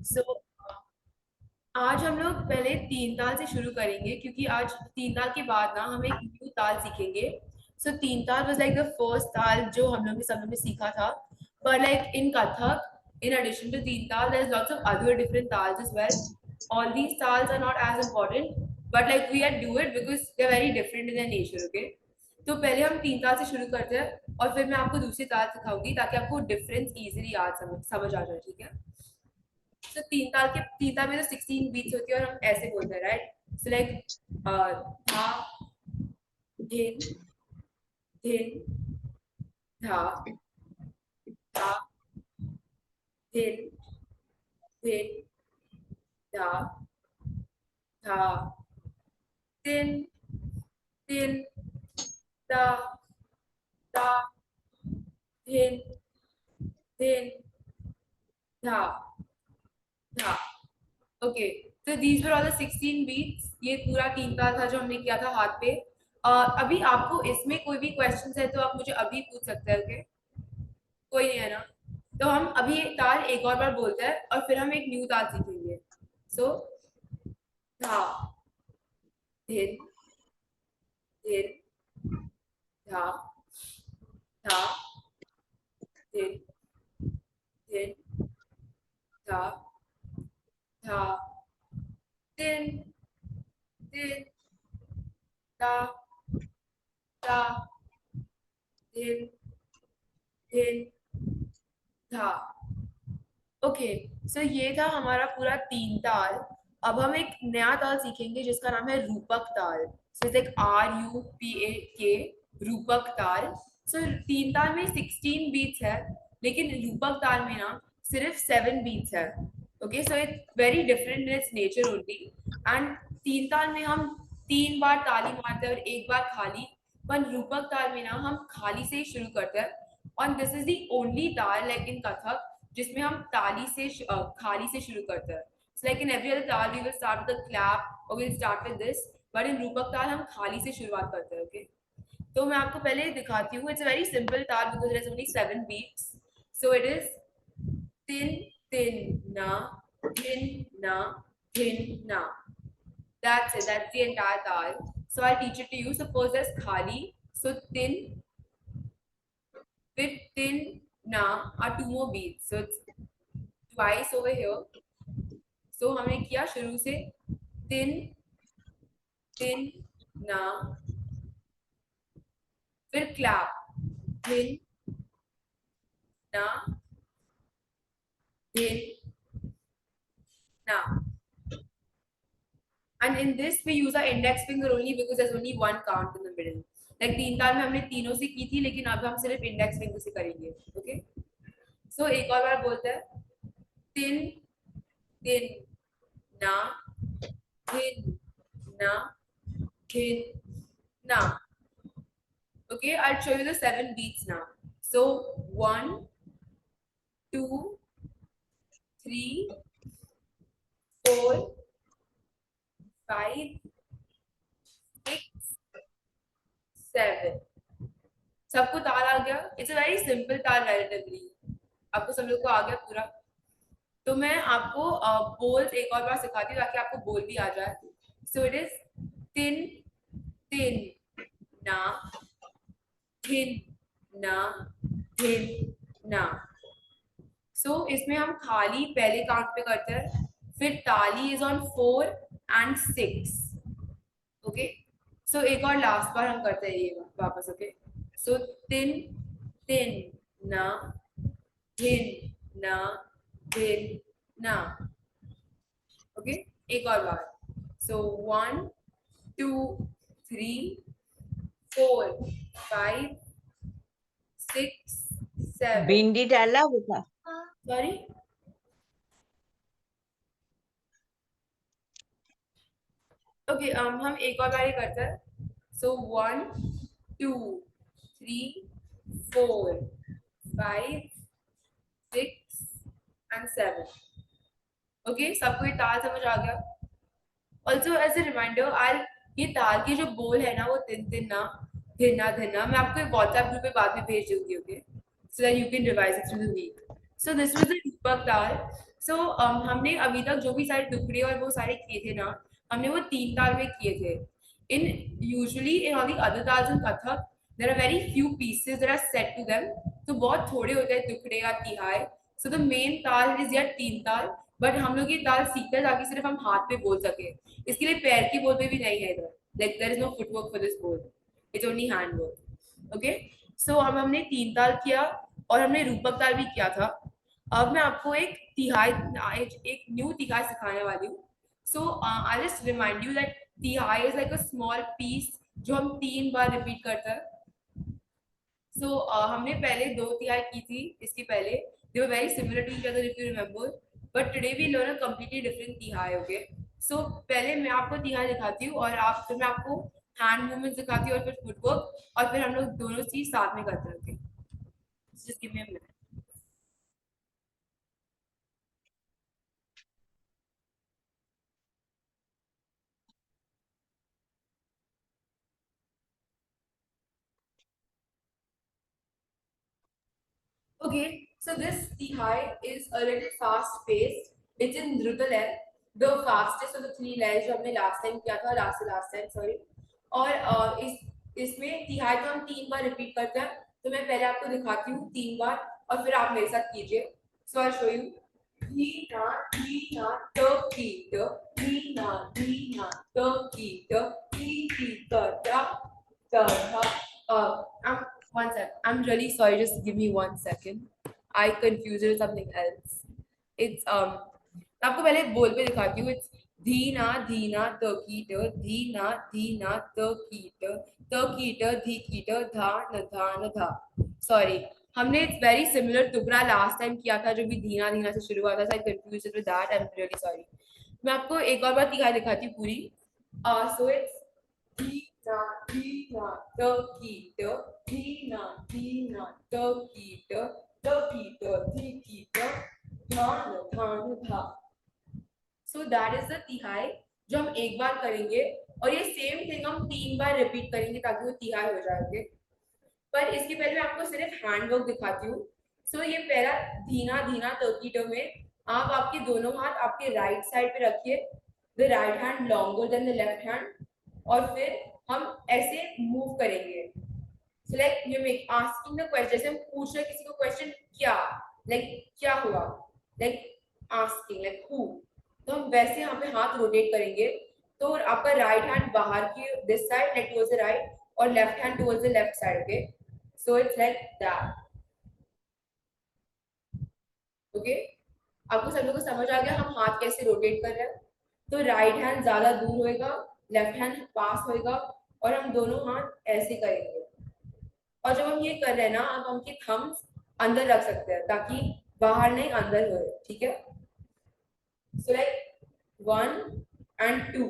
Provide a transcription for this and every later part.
सो आज हम लोग पहले तीन ताल से शुरू करेंगे, क्योंकि आज तीन ताल के बाद ना हम एक न्यू ताल सीखेंगे। सो तीन ताल वाज लाइक द फर्स्ट ताल जो हम लोग ने सब लोग ने सीखा था। पर like in Kathak, in addition to teen taal, there is lots of other different taals as well. All these taals are not as important, but like we are do it because they are very different in their nature. Okay, तो पहले हम तीन ताल से शुरू करते हैं और फिर मैं आपको दूसरी ताल सिखाऊंगी ताकि आपको डिफरेंस इजीली आज समझ आ जाए. ठीक है? तो तीन ताल में तो 16 बीट्स होती है और हम ऐसे बोलते हैं, राइट? सो लाइक धा, धिन, धिन, धा, धा, धिन, धिन, धा, धा, तिन, तिन, दा, दा, धिन, धिन, धा, धा. ओके, तो these were all the 16 beats. ये पूरा तीन ताल था जो हमने किया था हाथ पे. अभी आपको इसमें कोई भी क्वेश्चन है तो आप मुझे अभी पूछ सकते हैं. ओके, कोई नहीं है ना? तो हम अभी एक ताल एक और बार बोलते हैं और फिर हम एक न्यू ताल सीखेंगे. सो धा, धिन, धिन, धा, धा, धिन, धिन, धा, धा, तिन, तिन, दा, दा, धिन, धिन, धा. ओके, सो ये था हमारा पूरा तीन ताल. अब हम एक नया ताल सीखेंगे जिसका नाम है रूपक ताल. सो इट्स लाइक RUPAK, रूपक ताल. सो तीन ताल में 16 बीट्स है, लेकिन रूपक ताल में ना सिर्फ 7 बीट्स है. Okay, so it's very different in its nature only. And तीन ताल में हम तीन बार ताली मारते हैं और एक बार खाली. पर रूपक ताल में ना हम खाली से ही शुरू करते हैं. और दिस इज द ओनली ताल लाइक इन कथक जिसमें हम ताली से खाली से शुरू करते हैं. So like in every other ताल we will start with a clap or we'll start with this, but in रूपक ताल हम खाली से शुरुआत करते हैं. ओके, तो मैं आपको पहले दिखाती हूँ. इट्स अ वेरी सिंपल ताल because there is only 7 beats. So it is tin tin na, tin na, tin na. That's it. That's the entire ताल. So I'll teach it to you. So first there's khali. So tin, with tin na are two more beats. So it's twice over here. So हमने किया शुरू से तिन, तिन, ना, फिर clap, thin, ना, थिन, ना. And in this we use our index finger only because there's only one count in the middle. Like तीन ताल में हमने तीनों से की थी, लेकिन अब हम सिर्फ इंडेक्स फिंगर से करेंगे. ओके, सो एक और बार बोलते हैं. तिन, तिन, ना, थिन, ना, थिन, ना. Okay, I'll show you the 7 beats now. So 1, 2, 3, 4, 5, 6, 7. सबको ताल आ गया? इट्स अ वेरी सिंपल ताल रिलेटिवली. आपको सब लोग को आ गया पूरा? तो मैं आपको बोल्स एक और बार सिखाती हूँ ताकि आपको बोल भी आ जाए. सो इट इज तिन, तिन, ना, थिन, ना, थिन, ना. सो इसमें हम खाली पहले काउंट पे करते हैं, फिर ताली इज ऑन 4 एंड 6. ओके, सो एक और लास्ट बार हम करते हैं ये वापस. ओके, सो तिन, तिन, ना, थिन, ना, थिन, ना. ओके, एक और बार. सो 1, 2, 3, 4, 5, 6, 7. भिंडी डाला बेटा? सॉरी, ओके, हम एक और बार ये करते हैं. सो 1, 2, 3, 4, 5, 6 and 7. ओके, सबको ये ताल समझ आ गया? ऑल्सो एज ए रिमाइंडर, आई ये ताल के जो बोल है ना वो तिन तिन ना, धिना धिना, मैं आपको एक व्हाट्सएप ग्रुप पे बाद में भेज दूंगी. Okay, so that you can revise it through the week. So this was the Rupak taal. सो हमने अभी तक जो भी सारे टुकड़े और वो सारे किए थे ना, हमने वो तीन ताल में किए थे। In usually in all the other taals in Kathak there are very few pieces that are set to them. तो बहुत थोड़े होते हैं टुकड़े या तिहाई। So the main taal is यार तीन ताल। बट हम लोग ये ताल सीखते हैं ताकि सिर्फ हम हाथ पे बोल सके। इसके लिए पैर की बोल पे भी नहीं है इधर। Like there is no footwork for this bol, it's only hand work. Okay, so अब हमने तीन ताल किया और हमने रूपक ताल भी किया था। अब मैं आपको एक तिहाई, एक न्यू तिहाई सिखाने वाली हूँ। So I just remind you that tihai is like a small piece जो हम तीन बार रिपीट करते हैं। सो हमने पहले दो तिहाई की थी इसके पहले। They were very similar to each other if you remember, but today we learn a completely different tihai. Okay, so पहले मैं आपको तिहाई दिखाती हूँ और आप फिर मैं आपको हैंड मूवमेंट दिखाती हूँ और फिर फुटवर्क, और फिर हम लोग दोनों चीज साथ में करते हैं। Okay, just give me a minute. Okay, so this Tihai is a little fast paced. It's in Druta layer, the fastest of the three layers जो हमने last time किया था, last time sorry। और इसमें तिहाई तो हम तीन बार रिपीट करते हैं। तो मैं पहले आपको दिखाती हूँ तीन बार और फिर आप मेरे साथ कीजिए। So I show you. धीना धीना तकीट, धीना धीना तकीट, टी टी ता ता I'm one sec. I'm really sorry. Just give me 1 second. I confused it with something else. It's आपको पहले बोल पे दिखाती हूँ। It's धीना धीना तकीट, धीना धीना तकीट, तकीट धीकीट धा न धा न धा। सॉरी, हमने इट्स वेरी सिमिलर टुकड़ा लास्ट टाइम किया था जो भी धीना धीना से शुरू हुआ था। आई confuse it with that, I am really sorry. मैं आपको एक और बार दिखाती हूँ पूरी। So it's Tina, Tina, Tokito, Tina, Tina, Tokito, Tokito, Tikito, Thana, Thana, Tha। So that is the तिहाई जो हम एक बार करेंगे, और ये सेम थिंग हम तीन बार रिपीट करेंगे ताकि वो तिहाई हो जाएंगे। पर इसके पहले मैं आपको सिर्फ हैंड वर्क दिखाती हूँ। सो ये पहला धीना धीना तकीटो में आप आपके दोनों हाथ आपके राइट साइड पे रखिए, the right hand longer than the left hand, और फिर हम ऐसे मूव करेंगे। So like you make asking the question, जैसे हम पूछ रहे किसी को क्वेश्चन क्या, लाइक क्या हुआ, लाइक आस्किंग लाइक हु। तो हम वैसे यहाँ पे हाथ रोटेट करेंगे। तो आपका राइट हैंड बाहर की this side like towards the right, और left hand towards the left side. Okay, so it's like that. Okay, आपको सब लोग को समझ आ गया हम हाथ कैसे रोटेट कर रहे हैं। तो राइट हैंड ज्यादा दूर होएगा, लेफ्ट हैंड पास होएगा, और हम दोनों हाथ ऐसे करेंगे। और जब हम ये कर रहे हैं ना, अब हम के थम्स अंदर रख सकते हैं ताकि बाहर नहीं अंदर हो। ठीक है, सो लाइक 1 and 2।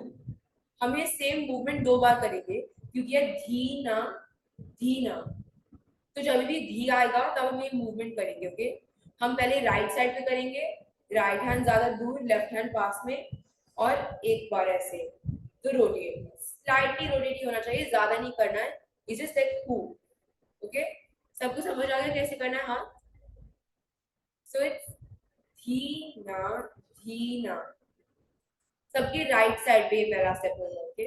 हम ये सेम मूवमेंट दो बार करेंगे क्योंकि ये धीना धीना। तो जब भी धी आएगा तब हम ये मूवमेंट करेंगे। ओके, हम पहले राइट साइड पे करेंगे, राइट हैंड ज्यादा दूर, लेफ्ट हैंड पास में, और एक बार ऐसे। तो रोटेट, स्लाइटली रोटेट ही होना चाहिए, ज्यादा नहीं करना है। इज जस्ट लाइक हु। ओके, सबको समझ आ गया कैसे करना है हाथ। सो इट्स धीना धीना। सबके राइट साइड पे पहला स्टेप होगा। ओके,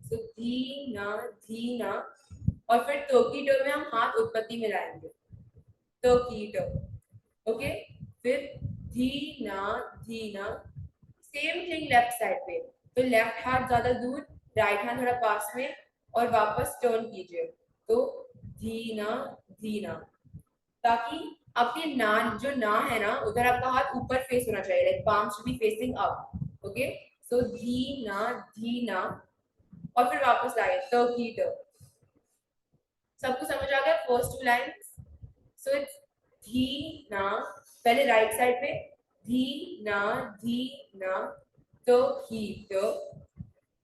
सो धीना धीना, और फिर टोकीटो में हम हाथ उत्पत्ति में लाएंगे, टोकीटो। ओके, फिर Dhina Dhina, same thing left side पे। तो लेफ्ट हाथ ज्यादा दूर, राइट हैंड थोड़ा पास में, और वापस टर्न कीजिए। तो धीना धीना, ताकि आपके नान जो ना है ना उधर आपका हाथ ऊपर फेस होना चाहिए, like palm should be facing up। Okay, so धीना धीना, और फिर वापस लाए टर्कीटो। सबको समझ आ गया first two lines. So it's धी ना, पहले राइट साइड पे धी ना धी ना, तो ही तो,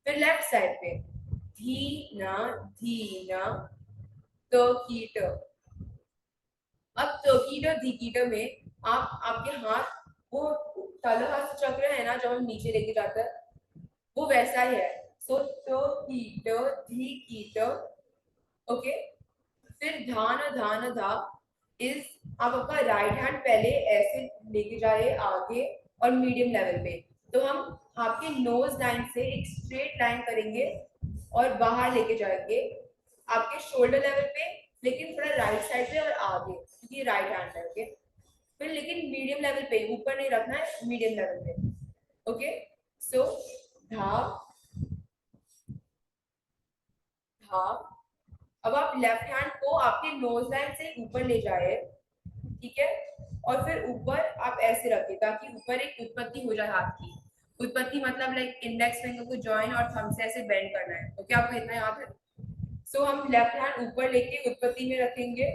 फिर लेफ्ट साइड पे धी ना धी ना, तो ही तो। अब तोकीटो धीकीटो में आप आपके हाथ, वो तालहास चक्र है ना जो हम नीचे लेके जाते हैं, वो वैसा ही है। सो तो कीटो धी कीटो। ओके, फिर धान धान धा, इज आप आपका राइट हैंड पहले ऐसे लेके जा रहे हैं आगे और मीडियम लेवल पे। तो हम आपके नोज लाइन से एक स्ट्रेट लाइन करेंगे और बाहर लेके जाएंगे आपके शोल्डर लेवल पे, लेकिन थोड़ा राइट साइड पे और आगे, क्योंकि राइट हैंड है। ओके, फिर लेकिन मीडियम लेवल पे, ऊपर नहीं रखना है, मीडियम लेवल पे। ओके, सो धा धा। अब आप लेफ्ट हैंड को आपके नोज लाइन से ऊपर ले जाए, ठीक है, और फिर ऊपर आप ऐसे रखें ताकि ऊपर एक उत्पत्ति हो जाए हाथ की। उत्पत्ति मतलब लाइक इंडेक्स फिंगर को जॉइन और थंब से ऐसे बेंड करना है। ओके, आपको इतना याद है? सो हम लेफ्ट हैंड ऊपर लेके उत्पत्ति में रखेंगे,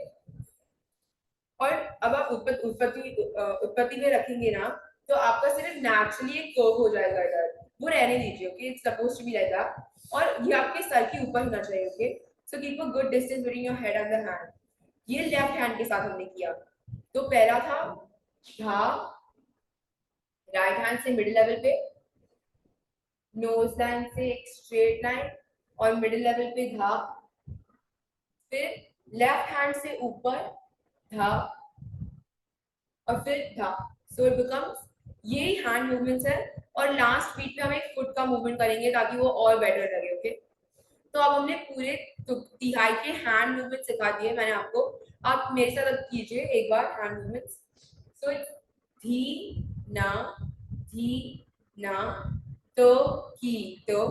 और अब आप उत्पत्ति में रखेंगे ना, तो आपका सिर्फ नेचुरली एक कर्व हो जाएगा इधर, वो रहने दीजिए। Okay, it's suppose to be like that, और ये आपके सर के ऊपर होना चाहिए। Okay, so keep a good distance between your head and the hand. ये लेफ्ट हैंड के साथ हमने किया। तो पहला था धा, राइट हैंड से मिडिल लेवल पे, नोज लाइन से एक स्ट्रेट लाइन और मिडिल लेवल पे धा, फिर लेफ्ट हैंड से ऊपर धा, और फिर धा। सो इट बिकम्स, ये हैंड मूवमेंट्स है। और लास्ट बीट पे हम एक फुट का मूवमेंट करेंगे ताकि वो और बेटर लगे। ओके, तो अब हमने पूरे तिहाई के हैंड मूवमेंट सिखा दिए मैंने आपको। आप मेरे साथ अब कीजिए एक बार हैंड मूवमेंट्स। सो इट्स धी ना, धी ना, तो की तो।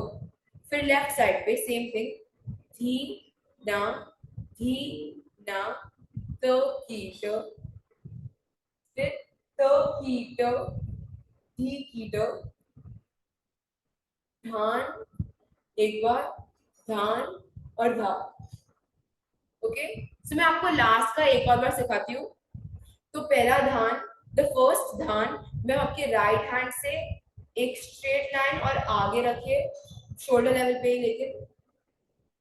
फिर लेफ्ट साइड पे सेम थिंग, धी ना, धी ना, तो की तो। फिर तो की तो, धी की तो, ध्यान, एक बार ध्यान, और धा। ओके, सो मैं आपको लास्ट का एक और बार सिखाती हूँ। तो पहला ध्यान, द फर्स्ट ध्यान, मैं आपके राइट हैंड से एक स्ट्रेट लाइन और आगे रखिए, शोल्डर लेवल पे ही लेके।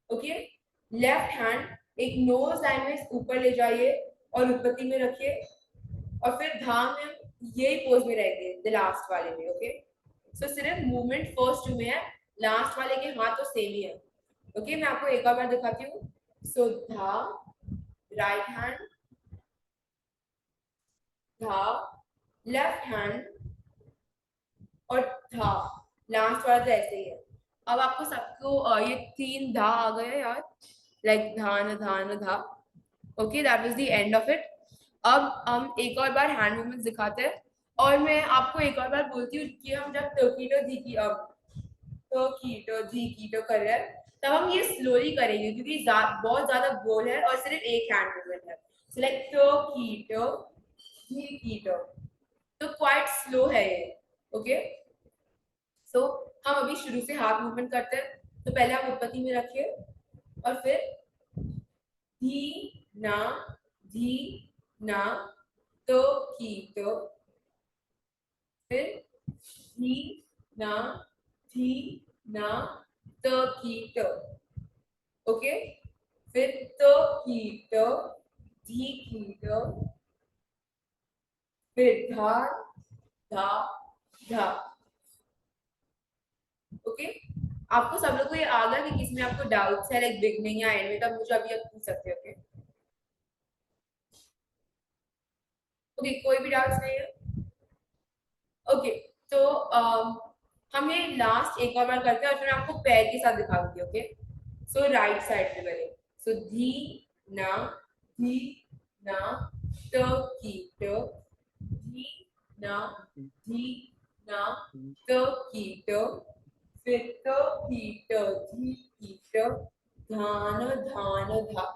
ओके, लेफ्ट हैंड एक नोज लाइन में ऊपर ले जाइए और उत्पत्ति में रखिए, और फिर धाम में यही पोज में रहेंगे द लास्ट वाले में। ओके, सो सिर्फ मूवमेंट फर्स्ट में है, लास्ट वाले के हाथ तो सेम ही है। ओके, मैं आपको एक और बार दिखाती हूँ। सो धा, राइट हैंड, धा, लेफ्ट हैंड, और धा, लास्ट वाला तो ऐसे ही है। अब आपको सबको ये तीन धा आ गए यार, लाइक धान धान धा। Okay, that was the end of it. अब हम एक और बार हैंड मूवमेंट दिखाते हैं, और मैं आपको एक और बार बोलती हूँ कि हम जब टोकीटो धी की अब टोकीटो धी कीटो कर रहे हैं, तब हम ये स्लोली करेंगे क्योंकि बहुत ज्यादा बोल है और सिर्फ एक हैंड मूवमेंट है। सो लाइक टोकीटो धी कीटो, तो क्वाइट स्लो है ये। ओके, सो हम अभी शुरू से हाथ मूवमेंट करते हैं। तो पहले आप उत्पत्ति में रखिए, और फिर धी ना, धी ना, तो की तो। फिर धी ना, धी ना, तो की तो। ओके, फिर तो की तो, धी की तो, फिर धा धा धा। ओके, आपको सब लोग को ये आ गया कि किसमें आपको डाउट्स है लाइक बिगनिंग या एंड में, तब मुझे अभी आप पूछ सकते हो। ओके, ओके, कोई भी डाउट्स नहीं है? ओके, तो हम ये लास्ट एक और बार करते हैं और फिर मैं आपको पैर के साथ दिखाऊंगी। ओके, सो राइट साइड पे पहले। सो धी ना, धी ना, तो की तो, धी ना, धी ना, तो की तो, फिर तो की तो, धी की तो, धान धान धा।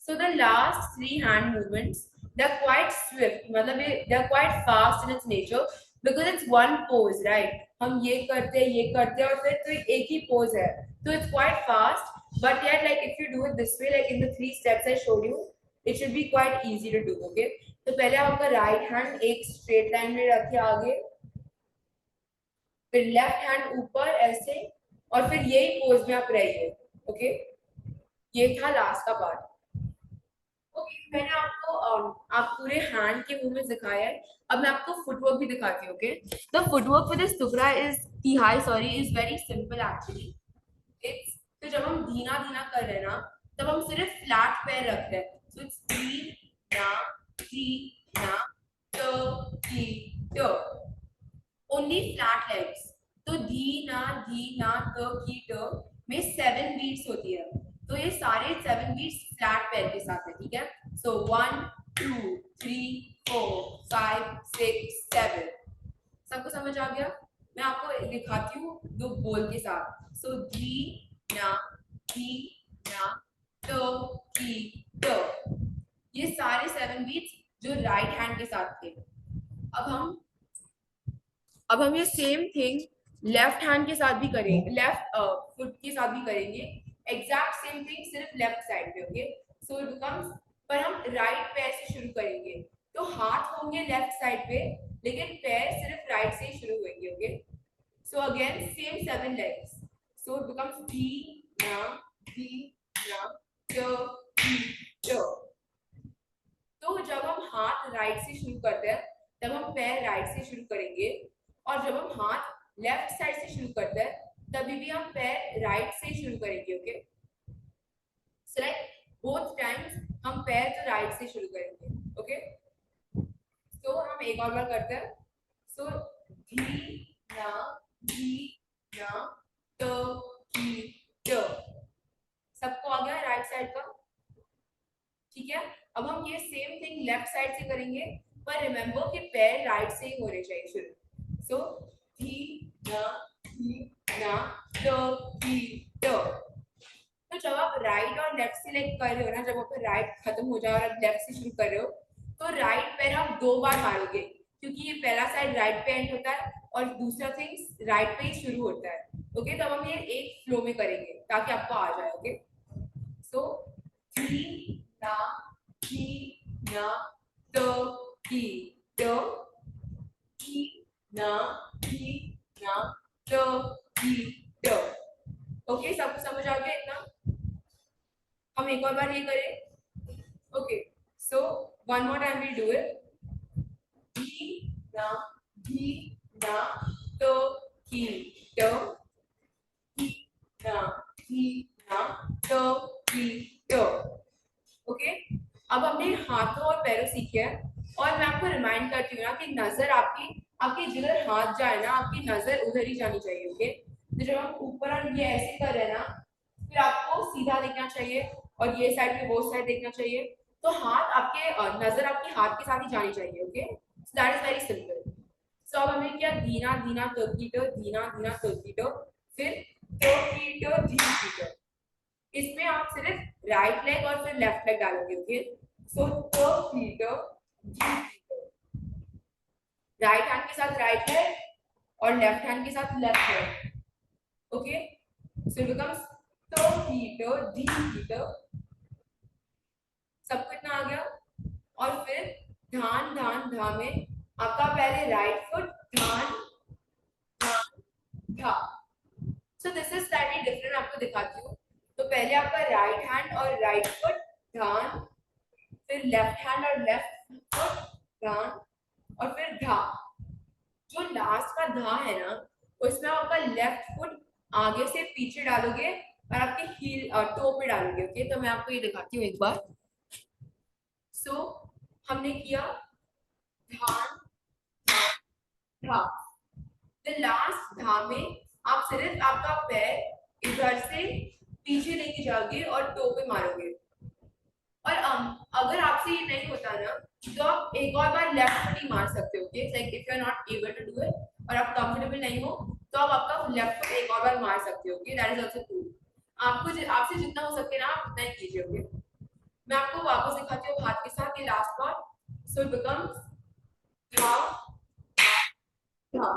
So the last three hand movements, they're quite swift, मतलब they're quite fast in its nature because it's one pose, right? हम ये करते हैं और फिर तो एक ही pose है, so it's quite fast. But yet, like if you do it this way, like in the three steps I showed you, it should be quite easy to do. Okay? तो पहले आप आपका right hand एक straight line में रखिए आगे, फिर left hand ऊपर ऐसे, और फिर यही pose में आप रहिए। Okay? ये था लास्ट का पार्ट। ओके, मैंने आपको आप पूरे हैंड के मूवमेंट दिखाए हैं। अब मैं आपको फुटवर्क भी दिखाती हूँ। Okay, the footwork for this टुकड़ा इज तिहाई sorry is very simple actually. It's, तो जब हम धीना धीना कर रहे हैं ना, तब हम सिर्फ फ्लैट पैर रखते हैं। So it's धी ना धी ना त की त. Only flat legs. तो धी ना त की त में 7 बीट्स होती है. तो ये सारे 7 बीट्स फ्लैट पैर के साथ है. ठीक है. So 1 2 3 4 5 6 7. सबको समझ आ गया. मैं आपको दिखाती हूँ दो बोल के साथ. सो धी ना त की त. ये सारे 7 बीट्स जो राइट हैंड के साथ थे. अब हम ये सेम थिंग लेफ्ट हैंड के साथ भी करेंगे. लेफ्ट फुट के साथ भी करेंगे. एग्जैक्ट सेम थिंग सिर्फ लेफ्ट साइड पे. ओके. So it becomes. पर हम राइट पैर से शुरू करेंगे. तो हाथ होंगे लेफ्ट साइड पे लेकिन पैर सिर्फ राइट से ही शुरू होंगे. Okay. So again same 7 legs. So it becomes धी ना त की त. तो जब हम हाथ राइट से शुरू करते हैं तब हम पैर राइट से शुरू करेंगे. और जब हम हाथ लेफ्ट साइड से शुरू करते हैं तभी भी हम पैर राइट से शुरू करेंगे. Okay. So like both times हम पैर तो राइट से शुरू करेंगे. ओके. तो हम एक और बार करते हैं. सो धी ना त की त. सबको आ गया राइट साइड का. ठीक है. अब हम ये सेम थिंग लेफ्ट साइड से करेंगे पर रिमेंबर कि पैर राइट से ही होने चाहिए शुरू. सो धी ना त की त. तो जब आप राइट और लेफ्ट से लाइक कर रहे हो ना, जब आपका राइट खत्म हो जाए और आप लेफ्ट से शुरू कर रहे हो तो राइट पैर आप 2 बार मारोगे क्योंकि ये पहला साइड राइट पे एंड होता है और दूसरा थिंग राइट पे ही शुरू होता है. ओके. तब हम ये एक फ्लो में करेंगे ताकि आपको आ जाए. ओके. सो धी ना त की त की ना त की त. ओके. सबको समझ आ गया इतना. हम एक और बार ये करें. Okay. So one more time we do it. धी ना त की त की ना त की त. ओके. अब हमने हाथों और पैरों सीखे हैं और मैं आपको रिमाइंड करती हूँ ना कि नजर आपकी जिधर हाथ जाए ना आपकी नजर उधर ही जानी चाहिए. ओके. तो जब हम ऊपर और ये ऐसे कर रहे हैं ना फिर आपको सीधा देखना चाहिए और ये साइड पे वो साइड देखना चाहिए. तो हाथ आपके नजर आपके हाथ के साथ ही जानी चाहिए. Okay. So that is very simple. So अब हमने क्या धीना त की त धीना त की त फिर त की त धी की त. इसमें आप सिर्फ राइट लेग और फिर लेफ्ट लेग डालोगे. ओके. सो त की त धी की त. राइट हैंड के साथ राइट लेग और लेफ्ट हैंड के साथ left leg. Okay. So it becomes त की त धी की त. सबको इतना आ गया. और फिर धान धा में आपका पहले राइट फुट धान धा. So this is slightly different. आपको दिखाती हूँ. तो पहले आपका राइट हैंड और राइट फुट धान फिर लेफ्ट हैंड और लेफ्ट फुट धान और फिर धा. जो लास्ट का धा है ना उसमें आपका लेफ्ट फुट आगे से पीछे डालोगे और आपके हील टो पे डालोगे. ओके. तो मैं आपको ये दिखाती हूँ एक बार. सो हमने किया धान धा. द लास्ट धा में आप सिर्फ आपका पैर इधर से पीछे लेके जाओगे और टो पे मारोगे. और अगर आपसे ये नहीं होता ना तो आप एक और बार लेफ्ट फुट ही मार सकते हो. Okay. Like if you are not able to do it और आप कंफर्टेबल नहीं हो तो आप आपका लेफ्ट फुट एक और बार मार सकते हो. Okay. That is also cool. आपसे जितना हो सके ना आप उतना ही कीजिए. ओके. मैं आपको वापस दिखाती हूँ हाथ के साथ ये last part. So it becomes धा धा.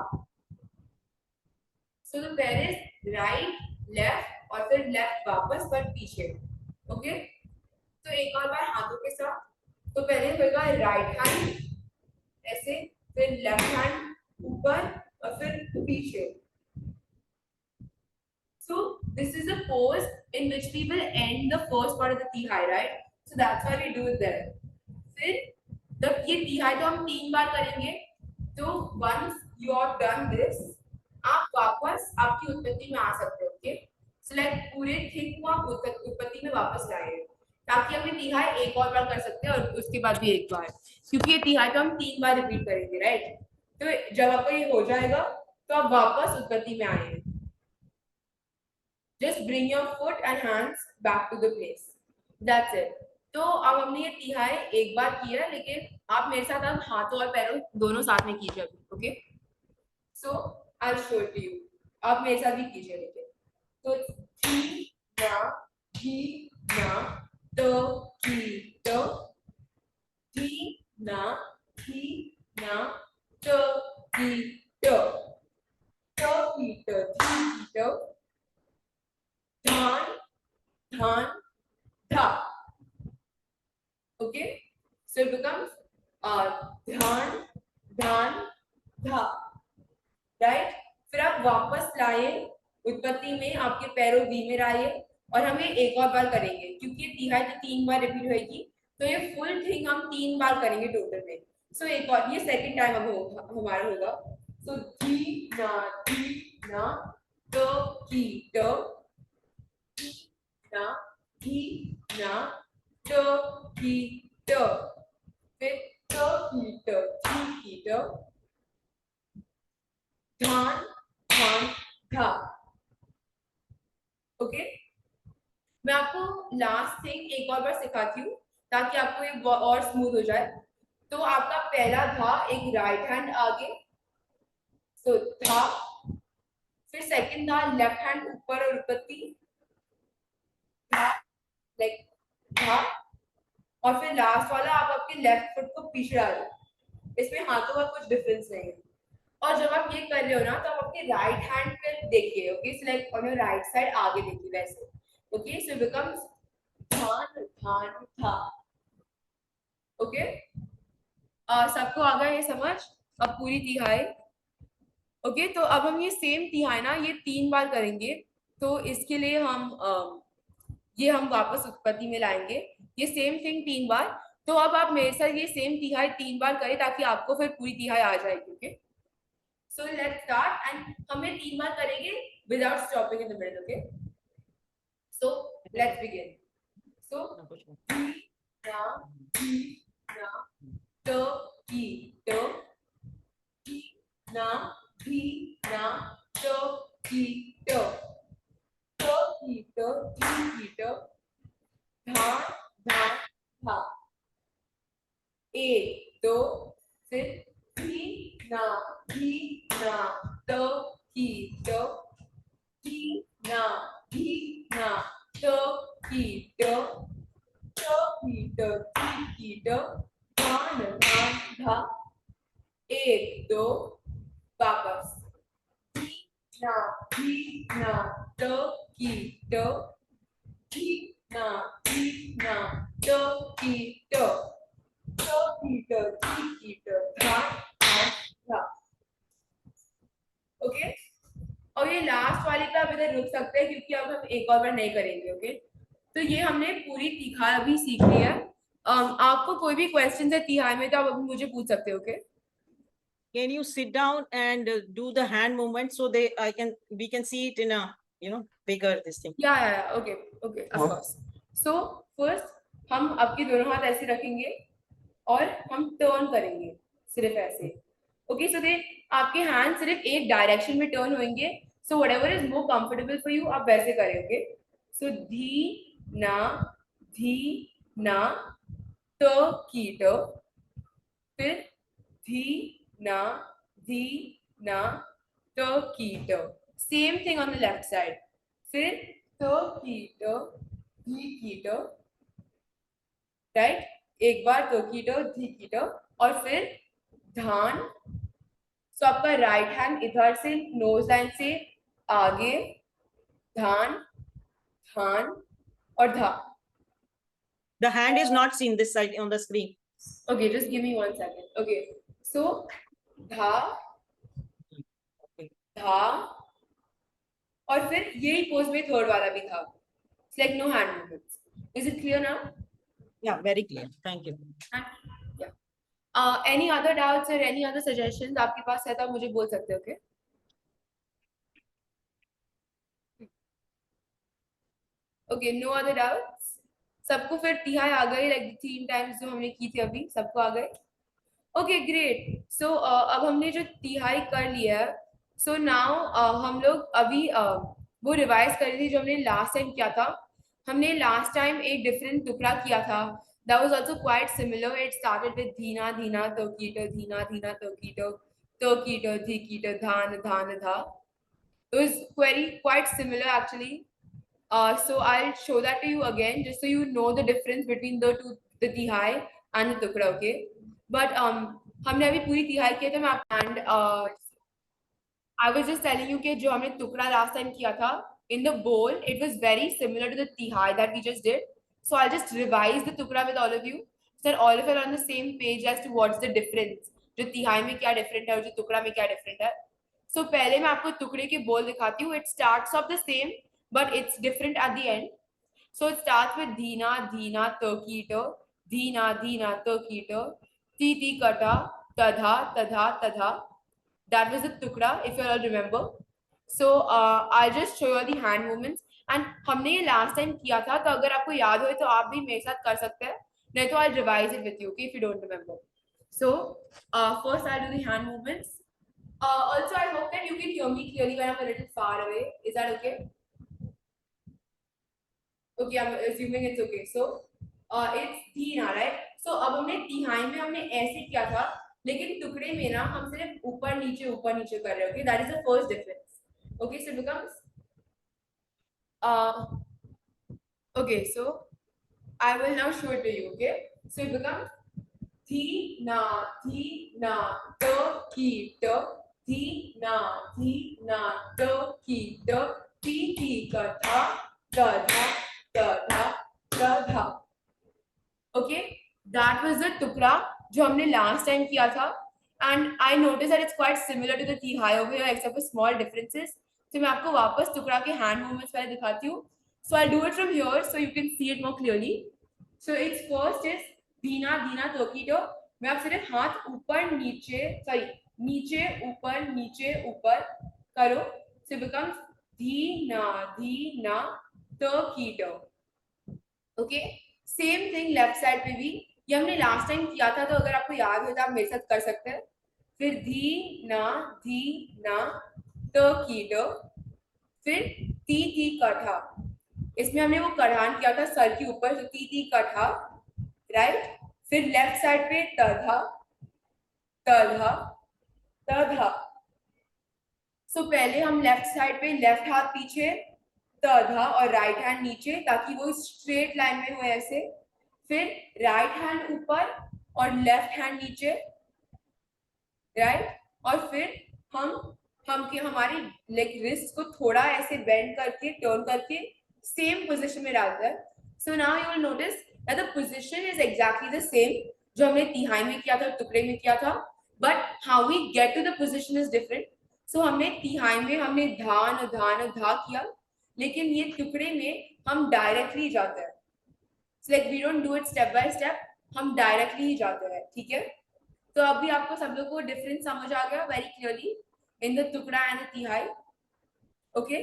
सो द पैर इज राइट लेफ्ट और फिर लेफ्ट वापस पर पीछे. ओके. तो एक और बार हाथों के साथ. तो पहले होगा राइट हैंड ऐसे फिर लेफ्ट हैंड ऊपर और फिर पीछे. So this is a pose in which we will end the first part of the thigh, right? So that's why we do it there. फिर जब ये तिहाई तो हम 3 बार करेंगे. तो once you have done this आप वापस आपकी उत्पत्ति में आ सकते हो. ओके. सो लाइक पूरे थिंग को आप उत्पत्ति में वापस लाए ताकि अपनी तिहाई एक और बार कर सकते हैं और उसके बाद भी एक बार, क्योंकि ये तिहाई तो हम 3 बार रिपीट करेंगे, राइट। तो जब आपका ये हो जाएगा तो आप वापस उत्पत्ति में आएंगे। Just bring your foot and hands back to the place, that's it. तो अब हमने ये तिहाई एक बार किया, लेकिन आप मेरे साथ अब हाथों और पैरों दोनों साथ में कीजिए अभी, okay. So I show to you, आप मेरे साथ भी कीजिए, लेकिन तो थी ना ही ना तो की तो थी ना ही ना तो की तो की तो थी की तो धान धान धा, ओके। सो इट बिकम्स धान धान धा, राइट। फिर आप वापस लाए उत्पत्ति में, आपके पैरों वी में लाए, और हम ये एक और बार करेंगे क्योंकि तिहाई तो 3 बार रिपीट होगी, तो ये फुल थिंग हम 3 बार करेंगे टोटल में। सो एक और, ये सेकंड टाइम अब हमारा होगा। सो धी ना तो की तो ना ही ना तो की तो, फिर तो की तो की तो धान धान धा, ओके। मैं आपको लास्ट थिंग एक और बार सिखाती हूँ ताकि आपको ये और स्मूथ हो जाए। तो आपका पहला था एक राइट हैंड आगे, तो था। फिर सेकंड था लेफ्ट हैंड ऊपर और उत्पत्ति, था, लाइक था। और फिर लास्ट वाला आप आपके लेफ्ट फुट को पीछे डालो, इसमें हाथों का कुछ डिफरेंस नहीं है। और जब आप ये कर रहे हो ना, तो आप अपने राइट हैंड पे देखिए, okay, so like on your right side आगे देखिए वैसे, ओके। सो बिकम्स धान धान था, ओके। सबको आ गया ये समझ? अब पूरी तिहाई, ओके। तो अब हम ये सेम तिहाई ना ये 3 बार करेंगे, तो इसके लिए हम ये हम वापस उत्पत्ति में लाएंगे, ये सेम थिंग 3 बार। तो अब आप मेरे साथ ये सेम तिहाई 3 बार करें ताकि आपको फिर पूरी तिहाई आ जाएगी, okay. So let's start, and हमें 3 बार करेंगे without stopping in the middle, okay. So let's begin. So ना ही ना तो की तो की ना ही ना तो की तो की तो की तो धान धान था, एक दो, फिर ही ना तो की तो ना तो की तो की तो धान धान धा, एक दो, वापस ना तो की तो ना तो की तो की तो धान धान धा, ओके। और ये लास्ट वाली का अब इधर रुक सकते हैं क्योंकि अब हम एक और बार नहीं करेंगे, ओके। तो ये हमने पूरी तिहाई अभी सीख ली है। आपको कोई भी क्वेश्चन है तिहाई में तो आप अभी मुझे पूछ सकते हो, okay. Can you sit down and do the hand movement so we can see it in a bigger this thing? या okay okay, of course. So first हम आपके दोनों हाथ ऐसे रखेंगे और हम टर्न करेंगे सिर्फ ऐसे, ओके। सो दे आपके हैंड सिर्फ एक डायरेक्शन में टर्न होंगे, so whatever is more comfortable for you आप वैसे करें, ओके। सो ना धी ना तो की तो, फिर धी ना धी ना तो की तो, same thing on the left side. फिर तो की तो धी की तो, राइट। एक बार तो की तो धी की तो, और फिर धान। सो आपका राइट हैंड इधर से नोज लाइन से आगे, धान धान और धा। The hand is not seen this side on the screen. Okay, just give me 1 second. Okay, so धा धा, और फिर यही पोज में थर्ड वाला भी था, like no hand movements. Is it clear now? Yeah, very clear. Thank you. Any other doubts और एनी अदर सजेशंस आपके पास है तो आप मुझे बोल सकते हो, okay. Okay, no other doubts, सबको फिर तिहाई आ गई, लाइक 3 टाइम्स जो हमने की थी अभी, सबको आ गए? Okay great. सो अब हमने जो तिहाई कर लिया है, सो नाउ हम लोग अभी वो रिवाइज कर रहे थे जो हमने लास्ट टाइम किया था। हमने लास्ट टाइम एक डिफरेंट टुकड़ा किया था, that was also quite similar. It started with dhina dhina tokito dhina dhina tokito tokito dhikito dhan dhan dha. It was very quite similar actually. So I'll show that to you again, just so you know the difference between the two, the tihai and the tukra, okay? But हमने अभी पूरी तिहाई किया था, मैं आप and I was just telling you कि जो हमने टुकड़ा last time किया था in the bowl, it was very similar to the tihai that we just did. So I'll just revise the tukra with all of you, so that all of you are on the same page as to what's the difference. जो तिहाई में क्या different है और जो टुकड़ा में क्या different है. So पहले मैं आपको टुकड़े के बोल दिखाती हूँ. It starts off the same, but it's different at the end. So it starts with dhina dhina tokito, dhina dhina tokito, ti kata, tadha tadha tadha. That was the tukra, if you all remember. So I'll just show you all the hand movements. And हमने ये last time किया था, तो अगर आपको याद हो तो आप भी मेरे साथ कर सकते हैं, नहीं तो I'll revise it with you, okay, if you don't remember. So first I'll do the hand movements. Also I hope that you can hear me clearly when I'm a little far away. Is that okay? Okay, I'm assuming it's okay. So it's dhina, right? So अब हमने तिहाई में हमने ऐसे किया था, लेकिन टुकड़े में ना हम सिर्फ ऊपर नीचे कर रहे हैं. Okay, that is the first difference. Okay, so it becomes uh okay, so I will now show it to you. Okay, so it becomes dhina dhina tokito dhina dhina tokito ti katha tadha tadha tadha. Okay, that was the tukra जो हमने last time किया था, and I noticed that it's quite similar to the tihai over here except for small differences. तो मैं आपको वापस टुकड़ा के hand movements पहले दिखाती हूँ. So I'll do it from here so you can see it more clearly. So it's first is Dhina Dhina तोकीटो. मैं आप सिर्फ हाथ ऊपर नीचे, sorry, नीचे ऊपर करो. So it becomes Dhina Dhina तोकीटो. Okay, same thing left side पे भी. ये हमने लास्ट टाइम किया था, तो अगर आपको याद हो तो आप मेरे साथ कर सकते हैं. फिर धी ना तो कीटो, फिर ती कठा. इसमें हमने वो कढ़ान किया था सर के ऊपर, तो ती कठा, राइट. फिर लेफ्ट साइड पे तधा तधा तधा. सो पहले हम लेफ्ट साइड पे लेफ्ट हाथ पीछे, तधा, और राइट हैंड नीचे, ताकि वो स्ट्रेट लाइन में हो ऐसे. फिर राइट हैंड ऊपर और लेफ्ट हैंड नीचे, राइट. और फिर हम हमारी लेग रिस्ट को थोड़ा ऐसे बेंड करके टर्न करके सेम पोजीशन में डालते हैं. So now you will notice that the position is exactly the same जो हमने तिहाई में किया था, टुकड़े में किया था, but how we get to the position is different. So हमने तिहाई में हमने धान धा किया, लेकिन ये टुकड़े में हम डायरेक्टली जाते हैं. Like we don't do it step by step, हम डायरेक्टली ही जाते हैं. ठीक है, तो अभी आपको सब लोग को डिफरेंस समझ आ गया वेरी क्लियरली इन द टुकड़ा एंड द तिहाई. ओके,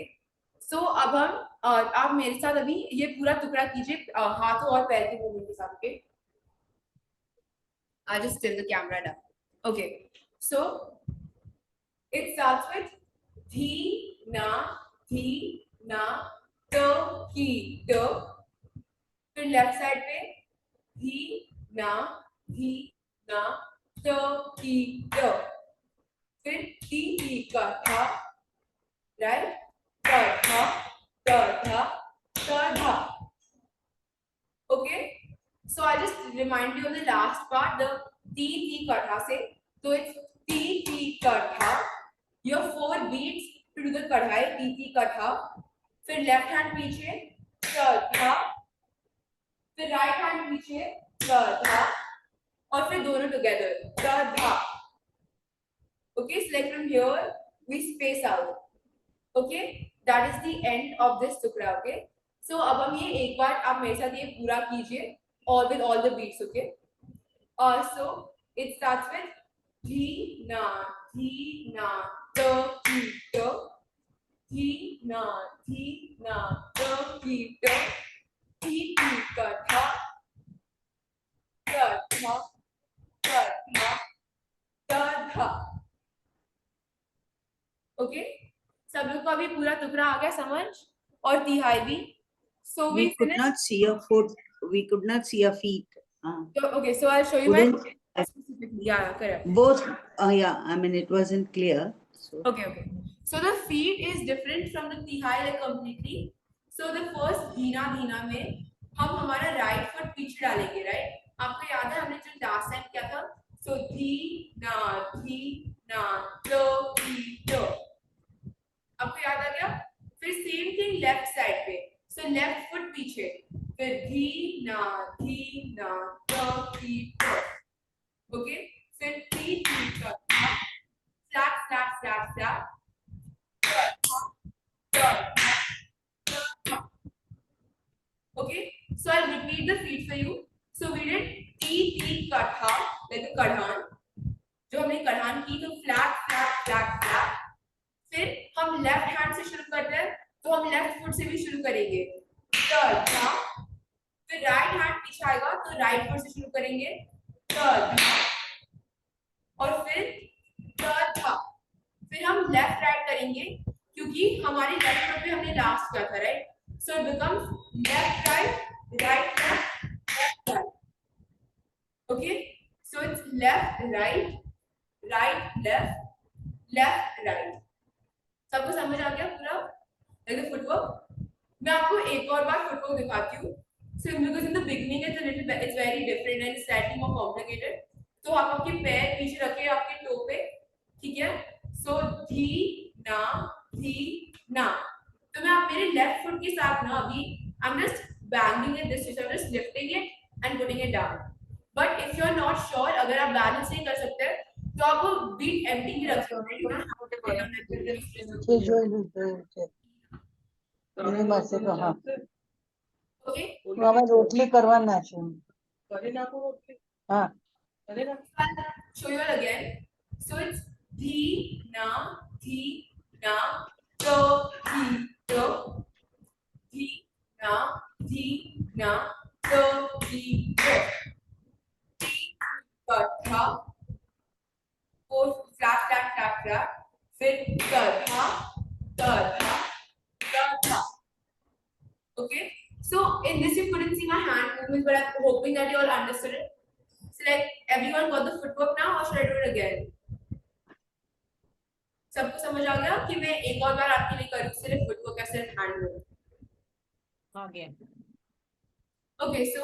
सो अब हम आप मेरे साथ अभी ये पूरा टुकड़ा कीजिए हाथों और पैर के मूवमेंट के साथ. Okay, I just till the camera down. Okay, so it starts with धी ना तो की तो. फिर लेफ्ट साइड पे धी ना तो की तो. फिर ती कथा, राइट, तथा तथा तथा. Okay, so I just remind you of the last part, the ती कथा से. तो इट्स ती कथा, your 4 beats to do the कढ़ाई. ती कथा, फिर लेफ्ट हैंड पीछे तथा, फिर राइट हैंड पीछे तथा, और फिर दोनों टुगेदर तथा. Okay, so like from here we space out. Okay, that is the end of this tukra. Okay, so अब हम ये एक बार आप मेरे साथ ये पूरा कीजिए all with all the beats. Okay, so it starts with धी ना तो की तो, धी ना तो की तो, धी ती ती क ठ क ठ क ठ ट ठ। ओके, सब लोग को अभी पूरा टुकड़ा आ गया समझ, और तिहाई भी। So we We could finished. not see a foot. We could not see a feet. So, okay, so I'll show you my Couldn't specifically. Yeah, correct. both. Yeah, I mean it wasn't clear. So Okay, okay. So the feet is different from the tihai like completely. So the first Dhina Dhina में हम हमारा right foot पीछे डालेंगे, right? आपको याद है हमने जो लास्ट टाइम किया था? So धी ना लो धी लो। आपको याद आ गया? फिर सेम थिंग लेफ्ट साइड पे। So लेफ्ट फुट पीछे, फिर धी ना लो धी लो। ओके, फिर ती ती का flat, flat, flat, flat. Okay, so I'll repeat the feet for you. So we did T katha like a kadhan. जो हमने कढ़ान की तो flat, flat, flat, flat. फिर हम लेफ्ट हैंड से शुरू करते हैं, तो हम लेफ्ट फुट से भी शुरू करेंगे तथा। फिर राइट हैंड पीछे आएगा तो राइट फुट से शुरू करेंगे तथा, और फिर तथा। फिर हम लेफ्ट राइट करेंगे क्योंकि हमारे लेफ्ट फुट पे हमने लास्ट किया था, right? So it becomes left right right left right. Okay, so it's left right left right. सबको समझ आ गया पूरा लाइक फुटवर्क? मैं आपको एक और बार फुटवर्क दिखाती हूँ। So because in the beginning it's very different and slightly more complicated. तो आप आपके पैर पीछे रखिए आपके टो पे, ठीक है? सो धी ना। तो मैं आप मेरे लेफ्ट फुट के साथ ना अभी I am just banging it this, I am just lifting it and putting it down. But if you are not sure, अगर आप बैलेंस नहीं कर सकते तो आप वो बीट एम्प्टी भी रख सकते हैं। ओके, मामा रोटली करवाना છે हाँ show you all again. So it's धी ना to धी ना to कथा, four flat flat flat flat, फिर कथा। Okay, so in this you couldn't see my hand movement, but I'm hoping that you all understood it. So like everyone got the footwork now, or should I do it again? सबको समझ आ गया कि मैं एक और बार आपके लिए करूँ सिर्फ फुटवर्क या सिर्फ हैंड मूव? आ गया। Okay, so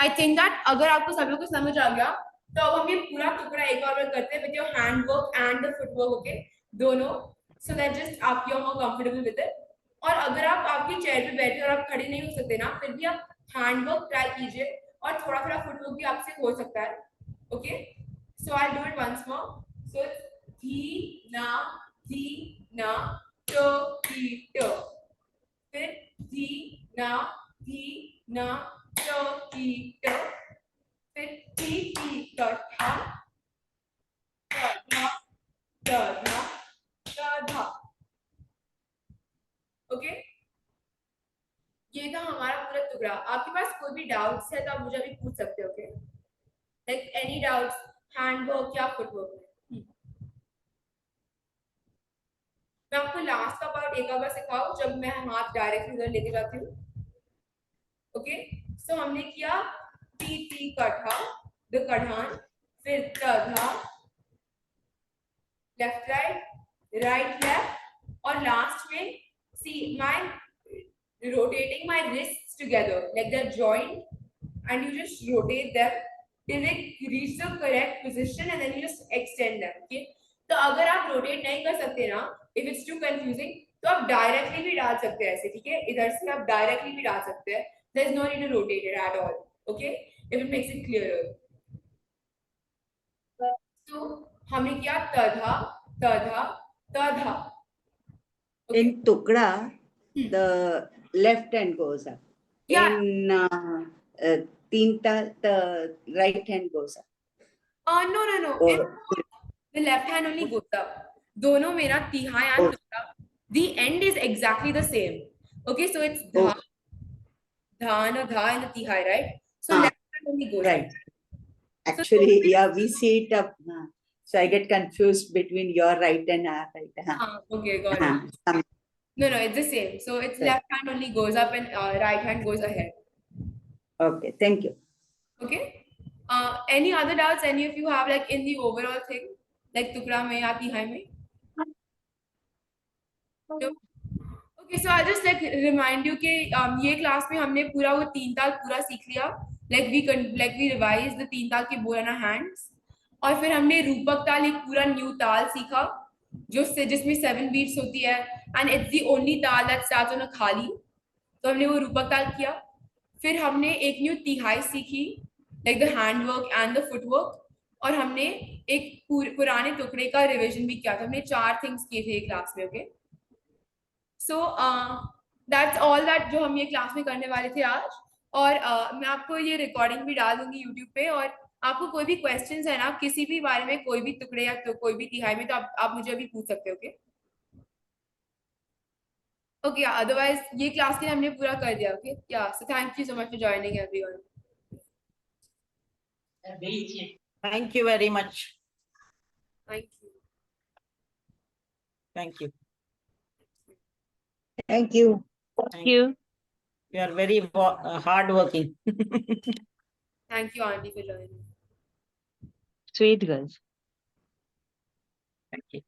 I think that अगर आपको सब लोग को समझ आ गया तो अब हम ये पूरा टुकड़ा एक और बार करते हैं with your hand work and the footwork, okay, दोनों, सो दैट जस्ट आप you are more comfortable with it. और अगर आप आपकी चेयर पे बैठे और आप खड़े नहीं हो सकते ना, फिर भी आप हैंड वर्क ट्राई कीजिए और थोड़ा थोड़ा फुटवर्क भी आपसे हो सकता है। Okay, so I do it once more. So धी ना टो टी, फिर धी ना टो टी, फिर टी कथा धा। ओके, ये था हमारा पूरा टुकड़ा। आपके पास कोई भी डाउट्स है तो आप मुझे अभी पूछ सकते हो, okay? Like any doubts hand work या फुटवर्क में? मैं आपको लास्ट का पार्ट एक बार सिखाऊं जब मैं हाथ डायरेक्टली उधर लेके जाती हूँ। ओके, सो हमने किया टी कथा द कढ़ान, फिर तधा लेफ्ट राइट लेफ्ट, और लास्ट में see my rotating my wrists together like they're joined, and you just rotate them till they reach the correct position and then you just extend them. Okay, तो अगर आप rotate नहीं कर सकते ना, if it's too confusing, तो आप directly भी डाल सकते हैं ऐसे, ठीक है? इधर से आप डायरेक्टली भी डाल सकते हैं, there is no need to rotate it at all. Okay, if it makes it clearer. तो हमने किया तधा तधा। in tukda, the left hand goes up. Yeah. In tinta, the right hand goes up. No. The left hand only goes up. दोनों मेरा तिहाई and टुकड़ा, the end is exactly the same. Okay, so it's dha dhan or dha and a tihai, right? So Ah, left hand only goes right. up. Actually, yeah, we see it up. So I get confused between your right and our right. Okay, got it. No, it's the same. So it's Right. left hand only goes up and right hand goes ahead. Okay, thank you. Okay. Any other doubts any of you have like in the overall thing, like tukra mein ya tihai mein? No? Okay, so I'll just like remind you कि ये class में हमने पूरा वो तीन ताल पूरा सीख लिया. Like we revised the तीन ताल के bow and hands. और फिर हमने रूपक ताल एक पूरा न्यू ताल सीखा जिसमें 7 बीट्स होती है and it's the only ताल that starts on a खाली. तो हमने वो रूपक ताल किया. फिर हमने एक न्यू तिहाई सीखी like the hand work and the footwork. और हमने एक पुराने टुकड़े का रिवीजन भी किया था. हमने 4 थिंग्स किए थे क्लास में. Okay, so that's all that जो हम ये क्लास में करने वाले थे आज. और मैं आपको ये रिकॉर्डिंग भी डाल दूंगी यूट्यूब पे. और आपको कोई भी क्वेश्चंस है ना किसी भी बारे में, कोई भी टुकड़े या तो कोई भी तिहाई में, तो आप मुझे अभी पूछ सकते हो. ओके ओके, अदरवाइज ये क्लास के लिए हमने पूरा कर दिया. ओके, या so thank you so much for joining everyone. Thank you very much. Thank you. Thank you. Thank you. Thank you. You are very hardworking. Thank you aunty for joining. Sweet girls. Thank you.